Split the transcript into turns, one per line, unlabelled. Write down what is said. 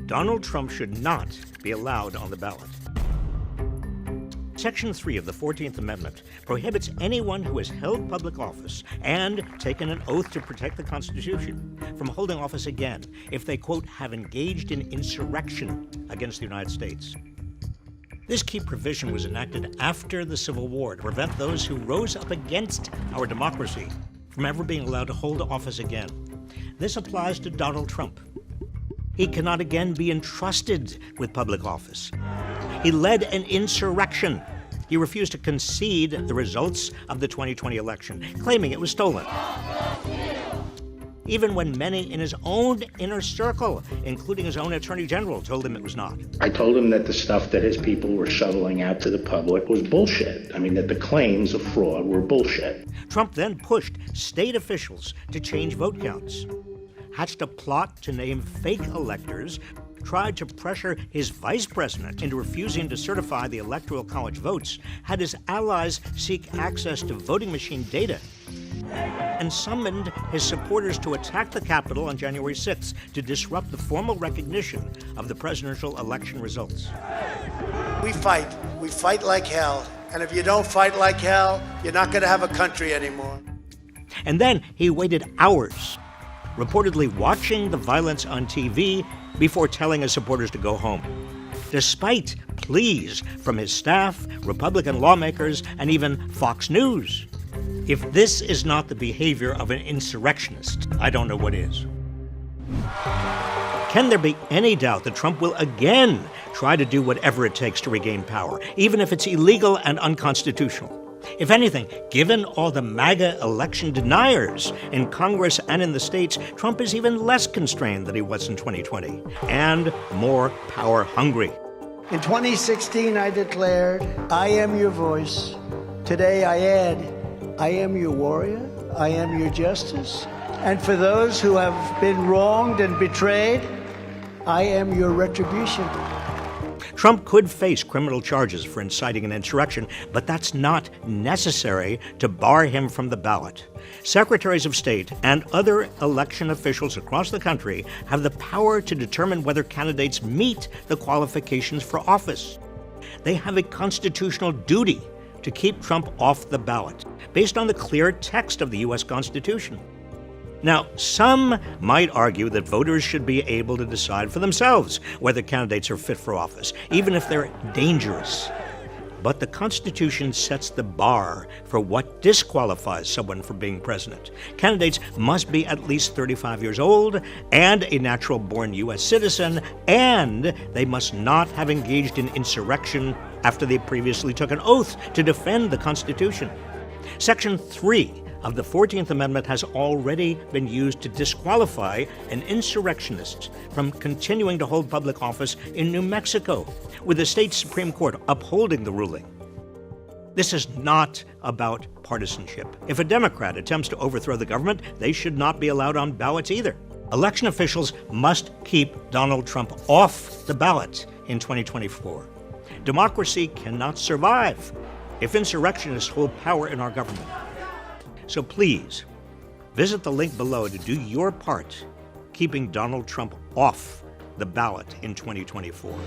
Donald Trump should not be allowed on the ballot. Section 3 of the 14th Amendment prohibits anyone who has held public office and taken an oath to protect the Constitution from holding office again if they, quote, have engaged in insurrection against the United States. This key provision was enacted after the Civil War to prevent those who rose up against our democracy from ever being allowed to hold office again. This applies to Donald Trump. He cannot again be entrusted with public office. He led an insurrection. He refused to concede the results of the 2020 election, claiming it was stolen. Even when many in his own inner circle, including his own attorney general, told him it was not.
I told him that the stuff that his people were shoveling out to the public was bullshit. I mean, that the claims of fraud were bullshit.
Trump then pushed state officials to change vote counts, hatched a plot to name fake electors, tried to pressure his vice president into refusing to certify the Electoral College votes, had his allies seek access to voting machine data, and summoned his supporters to attack the Capitol on January 6th to disrupt the formal recognition of the presidential election results.
We fight. We fight like hell. And if you don't fight like hell, you're not going to have a country anymore.
And then he waited hours, reportedly watching the violence on TV before telling his supporters to go home, despite pleas from his staff, Republican lawmakers, and even Fox News. If this is not the behavior of an insurrectionist, I don't know what is. Can there be any doubt that Trump will again try to do whatever it takes to regain power, even if it's illegal and unconstitutional? If anything, given all the MAGA election deniers in Congress and in the states, Trump is even less constrained than he was in 2020, and more power hungry.
In 2016, I declared, I am your voice. Today I add, I am your warrior, I am your justice. And for those who have been wronged and betrayed, I am your retribution.
Trump could face criminal charges for inciting an insurrection, but that's not necessary to bar him from the ballot. Secretaries of State and other election officials across the country have the power to determine whether candidates meet the qualifications for office. They have a constitutional duty to keep Trump off the ballot, based on the clear text of the U.S. Constitution. Now, some might argue that voters should be able to decide for themselves whether candidates are fit for office, even if they're dangerous. But the Constitution sets the bar for what disqualifies someone from being president. Candidates must be at least 35 years old and a natural-born U.S. citizen, and they must not have engaged in insurrection after they previously took an oath to defend the Constitution. Section 3 of the 14th Amendment has already been used to disqualify an insurrectionist from continuing to hold public office in New Mexico, with the state Supreme Court upholding the ruling. This is not about partisanship. If a Democrat attempts to overthrow the government, they should not be allowed on ballots either. Election officials must keep Donald Trump off the ballot in 2024. Democracy cannot survive if insurrectionists hold power in our government. So please, visit the link below to do your part, keeping Donald Trump off the ballot in 2024.